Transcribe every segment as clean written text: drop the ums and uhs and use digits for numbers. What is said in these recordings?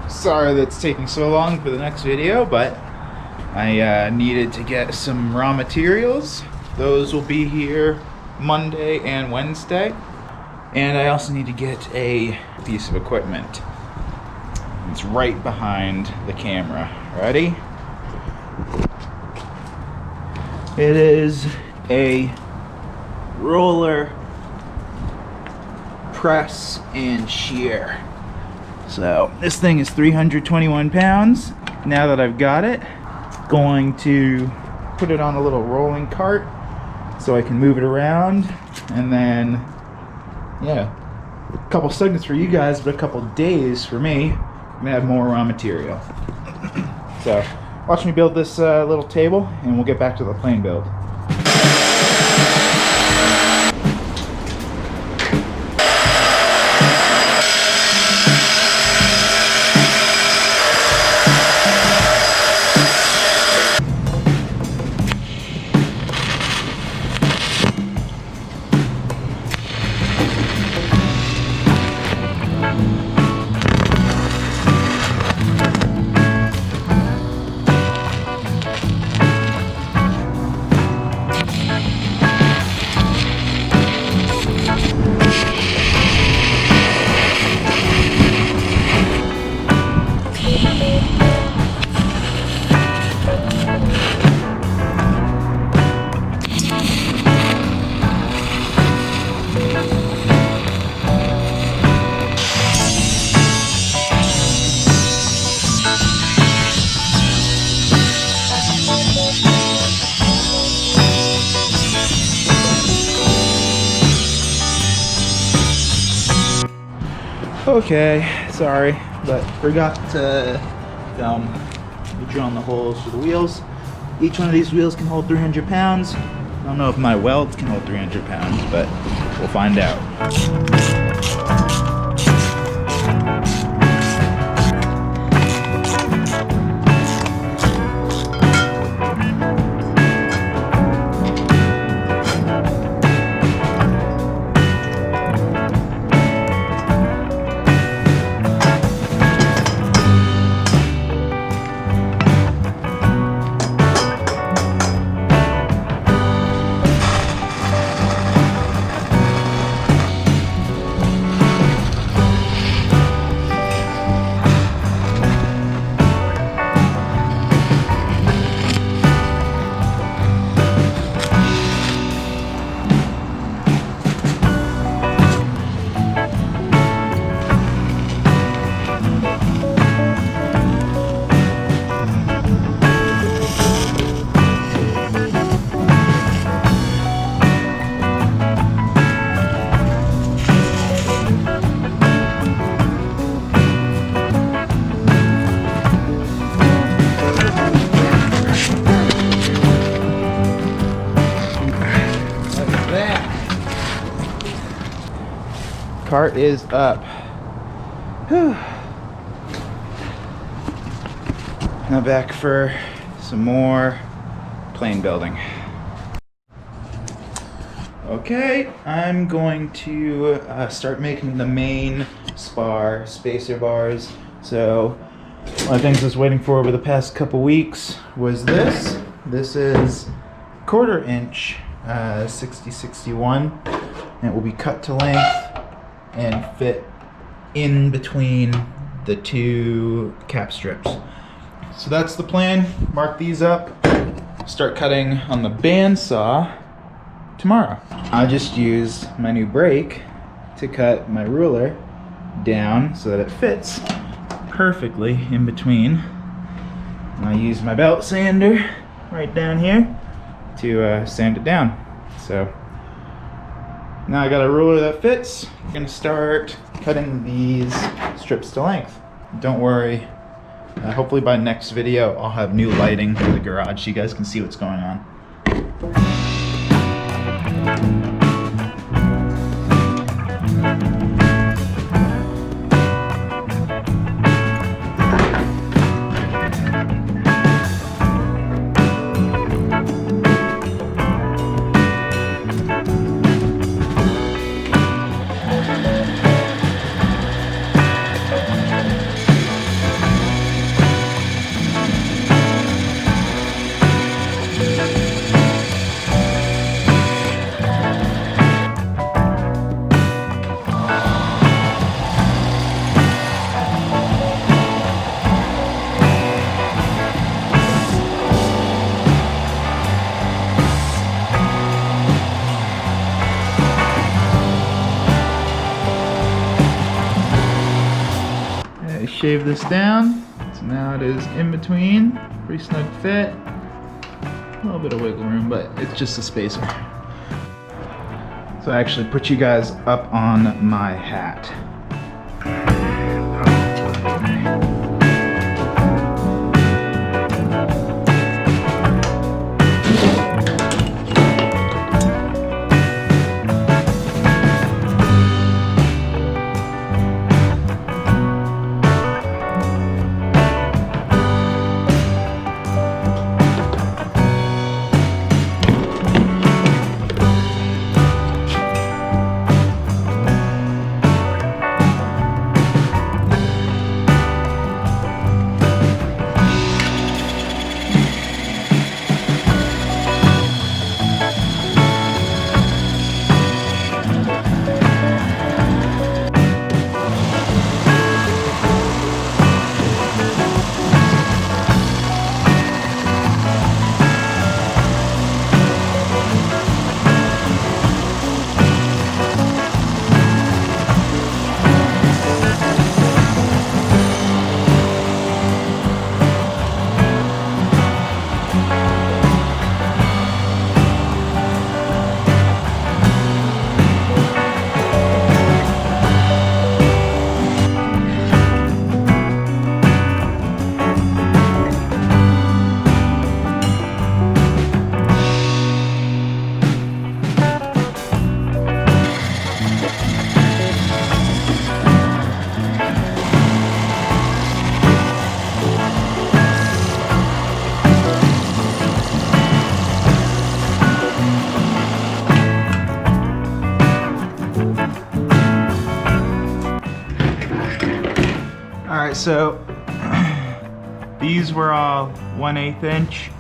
Sorry that's taking so long for the next video, but I needed to get some raw materials. Those will be here Monday and Wednesday. And I also need to get a piece of equipment. It's right behind the camera. Ready? It is a roller press and shear. So this thing is 321 pounds. Now that I've got it, going to put it on a little rolling cart so I can move it around, and then yeah, a couple seconds for you guys, but a couple days for me. I'm gonna have more raw material. So watch me build this little table, and we'll get back to the plane build. Okay, sorry, but forgot to drill on the holes for the wheels. Each one of these wheels can hold 300 pounds. I don't know if my welds can hold 300 pounds, but we'll find out. Cart is up. Whew. Now back for some more plane building. Okay, I'm going to start making the main spar spacer bars. So one of the things I was waiting for over the past couple weeks was this. This is 1/4 inch 60-61, and it will be cut to length and fit in between the two cap strips. So that's the plan. Mark these up, start cutting on the bandsaw tomorrow. I just used my new brake to cut my ruler down so that it fits perfectly in between. And I used my belt sander right down here to sand it down. So now I got a ruler that fits. I'm gonna start cutting these strips to length. Don't worry, hopefully by next video I'll have new lighting for the garage so you guys can see what's going on. I shave this down, so now it is in between, pretty snug fit. A little bit of wiggle room, but it's just a spacer. So I actually put you guys up on my hat. Alright, so these were all 1/8 inch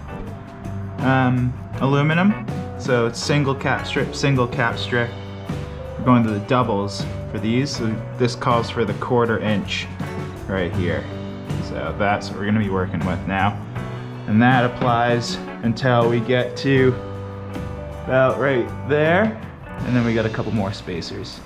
aluminum. So it's single cap strip, single cap strip. We're going to the doubles for these. So this calls for the 1/4 inch right here. So that's what we're going to be working with now. And that applies until we get to about right there. And then we got a couple more spacers.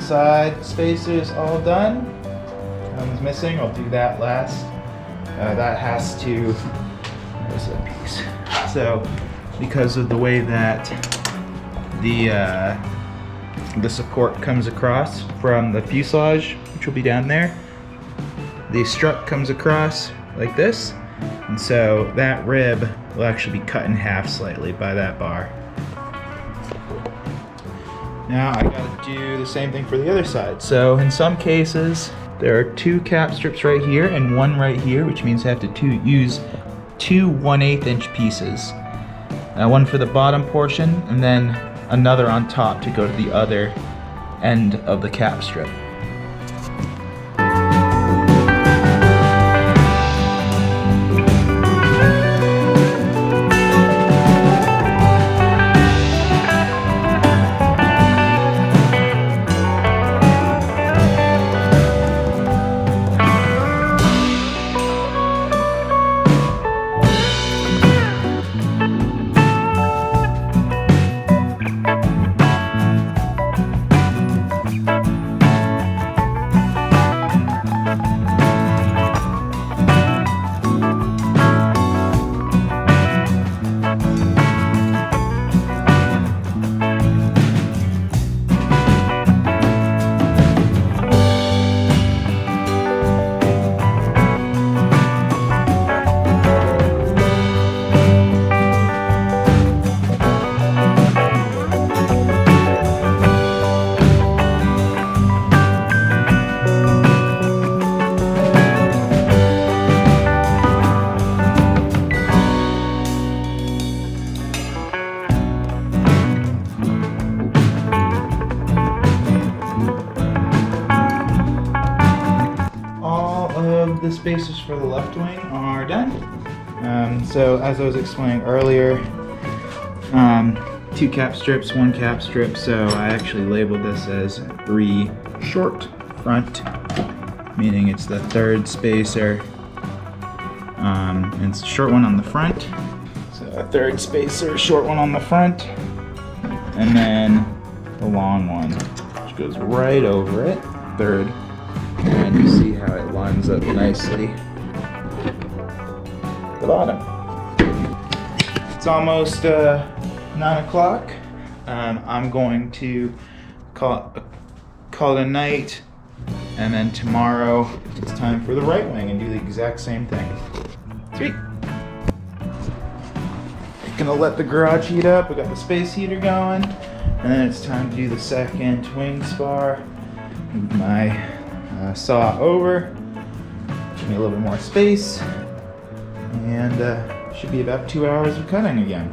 Side spacers all done. One's missing, I'll do that last. That has to, where's that piece? So, because of the way that the support comes across from the fuselage, which will be down there, the strut comes across like this, and so that rib will actually be cut in half slightly by that bar. Now I gotta do the same thing for the other side. So in some cases, there are 2 cap strips right here and 1 right here, which means I have to use 2 1/8 inch pieces. One for the bottom portion and then another on top to go to the other end of the cap strip. the spacers for the left wing are done. So as I was explaining earlier, 2 cap strips, 1 cap strip, so I actually labeled this as 3 short front, meaning it's the 3rd spacer, and it's a short one on the front. So a 3rd spacer, short one on the front, and then the long one, which goes right over it, 3rd, and you see how it lines up nicely at the bottom. It's almost 9 o'clock. I'm going to call it a night, and then tomorrow it's time for the right wing and do the exact same thing. Sweet. Gonna let the garage heat up. We got the space heater going, and then it's time to do the 2nd wing spar. Move my saw over, give me a little bit more space, and should be about 2 hours of cutting again.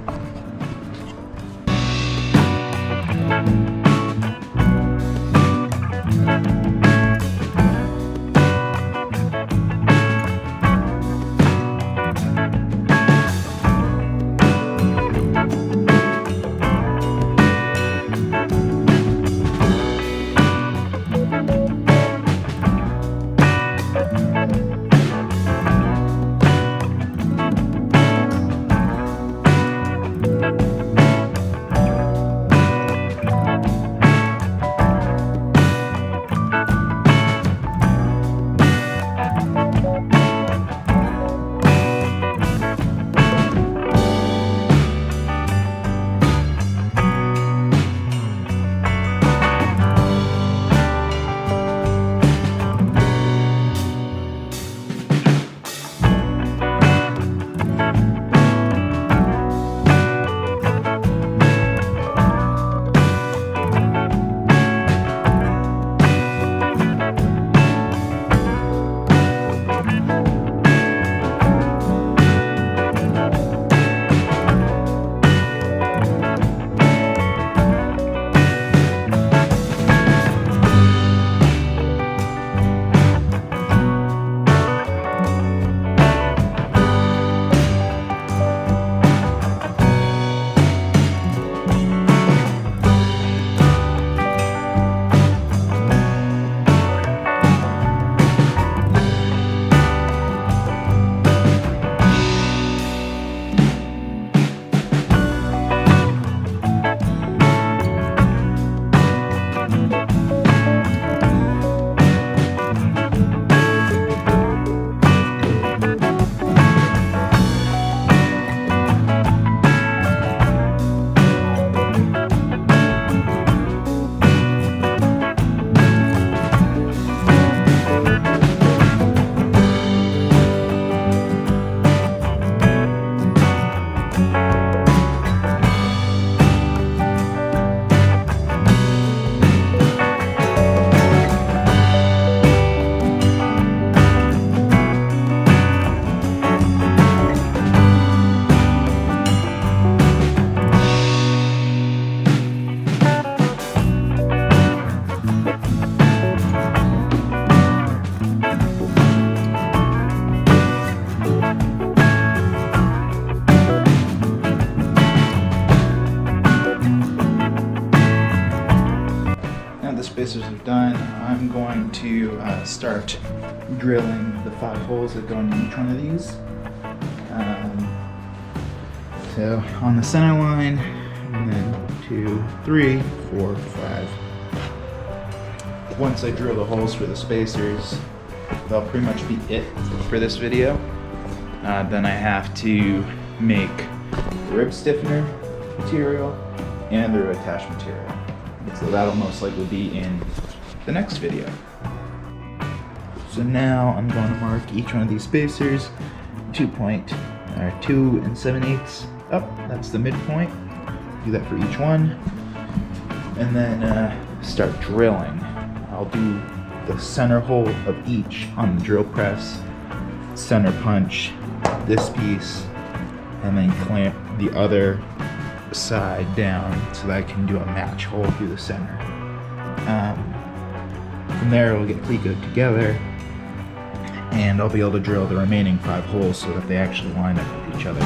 Spacers are done, I'm going to start drilling the 5 holes that go into each one of these. So on the center line, and then 2, 3, 4, 5. Once I drill the holes for the spacers, that'll pretty much be it for this video. Then I have to make rib stiffener material and the attach material. So that'll most likely be in the next video. So now I'm going to mark each one of these spacers 2 7/8 up. That's the midpoint. Do that for each one, and then start drilling. I'll do the center hole of each on the drill press, center punch this piece, and then clamp the other side down so that I can do a match hole through the center. From there, we'll get pretty good together, and I'll be able to drill the remaining 5 holes so that they actually line up with each other.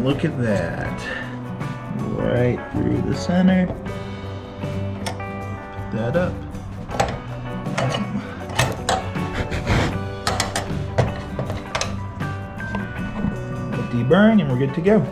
Look at that. Right through the center. Pick that up. Deburring and we're good to go.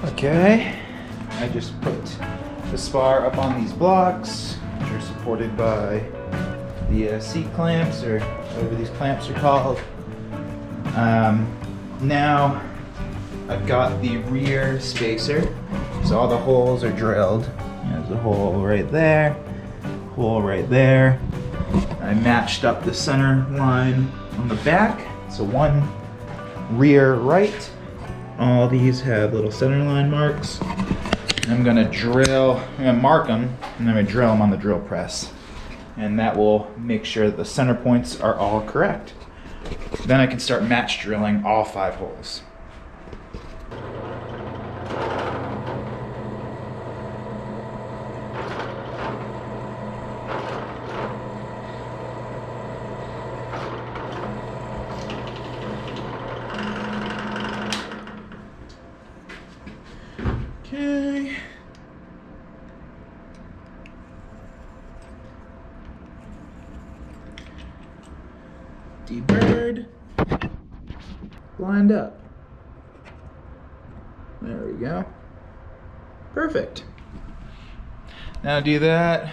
Okay, I just put the spar up on these blocks, which are supported by the seat clamps, or whatever these clamps are called. Now I've got the rear spacer, so all the holes are drilled. There's a hole right there, hole right there. I matched up the center line on the back, so one rear right. All these have little center line marks. I'm gonna mark them, and I'm gonna drill them on the drill press. And that will make sure that the center points are all correct. Then I can start match drilling all 5 holes. Okay. Deburred. Lined up. There we go. Perfect. Now do that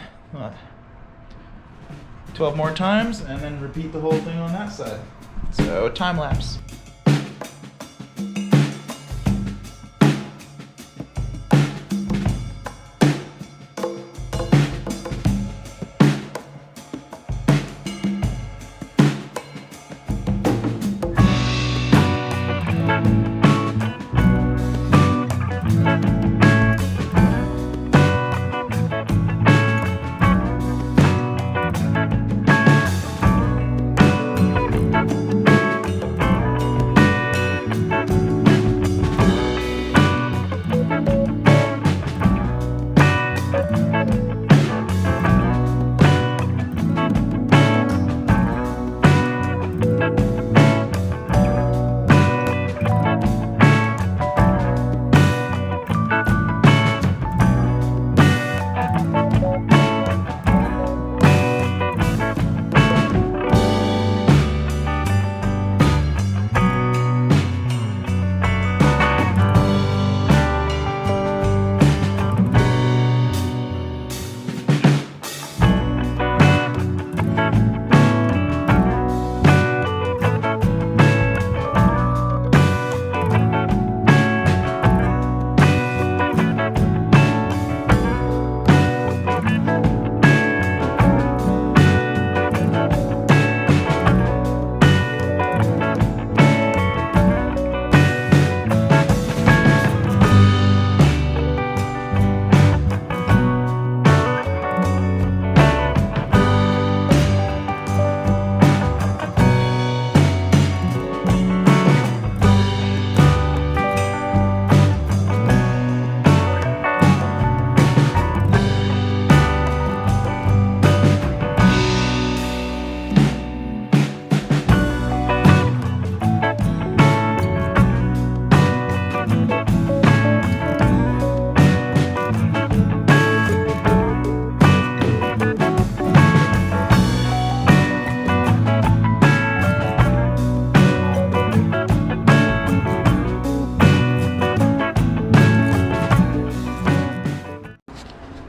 12 more times and then repeat the whole thing on that side. So time lapse.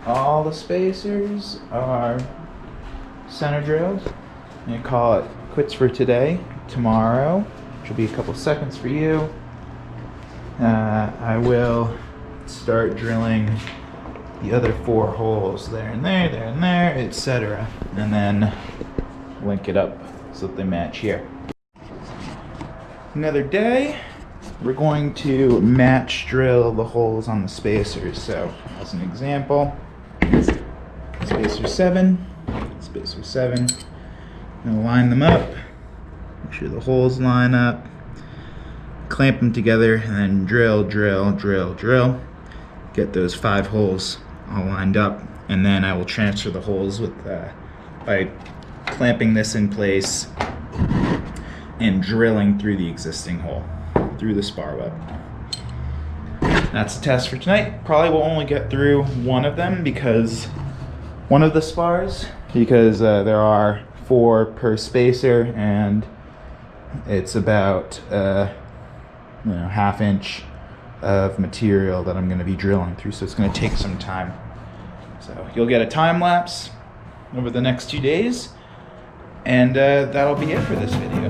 All the spacers are center drilled. I'm gonna call it quits for today. Tomorrow, which will be a couple seconds for you, I will start drilling the other 4 holes there and there, etc. And then link it up so that they match here. Another day, we're going to match drill the holes on the spacers. So, as an example, spacer 7, spacer 7. I'm gonna line them up, make sure the holes line up, clamp them together, and then drill, drill, drill, drill. Get those 5 holes all lined up, and then I will transfer the holes with by clamping this in place and drilling through the existing hole, through the spar web. That's the test for tonight. Probably will only get through one of them, because one of the spars, because there are 4 per spacer, and it's about ½ inch of material that I'm going to be drilling through, so it's going to take some time. So you'll get a time lapse over the next 2 days, and that'll be it for this video.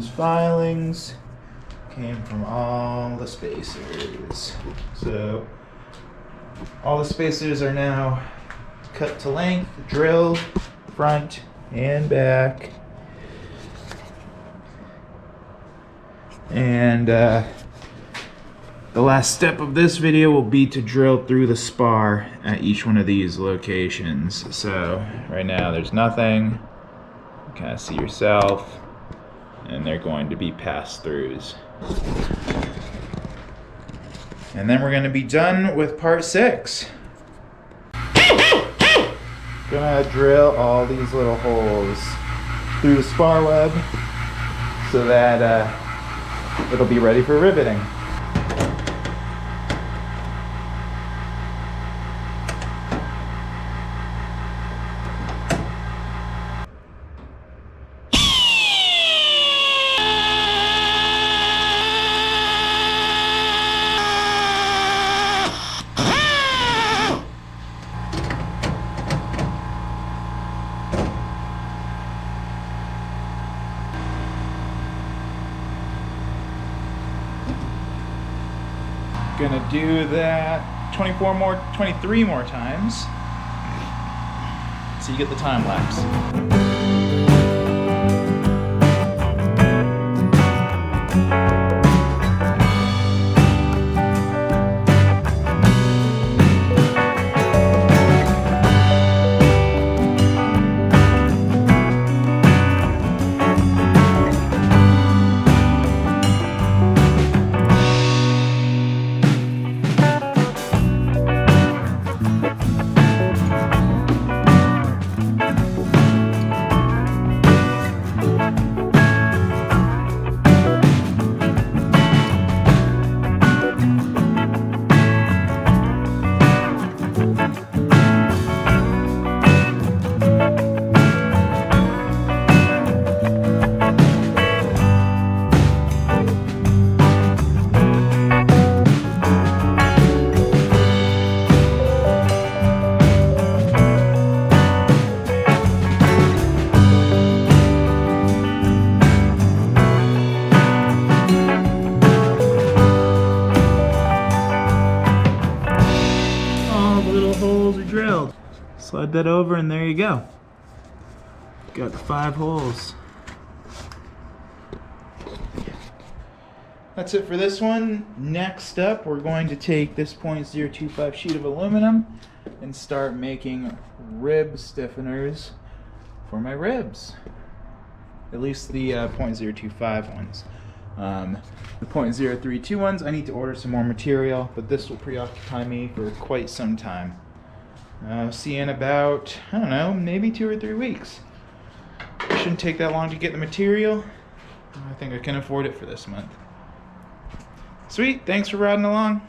these filings came from all the spacers. So all the spacers are now cut to length, drilled, front and back. And the last step of this video will be to drill through the spar at each one of these locations. So right now there's nothing. You kind of see yourself, and they're going to be pass-throughs. And then we're going to be done with part 6. Gonna drill all these little holes through the spar web so that it'll be ready for riveting. Gonna do that 23 more times, so you get the time lapse. Drilled. Slide that over and there you go. Got the 5 holes. That's it for this one. Next up, we're going to take this .025 sheet of aluminum and start making rib stiffeners for my ribs. At least the .025 ones. The .032 ones, I need to order some more material, but this will preoccupy me for quite some time. See you in about, I don't know, maybe 2 or 3 weeks. It shouldn't take that long to get the material. I think I can afford it for this month. Sweet, thanks for riding along.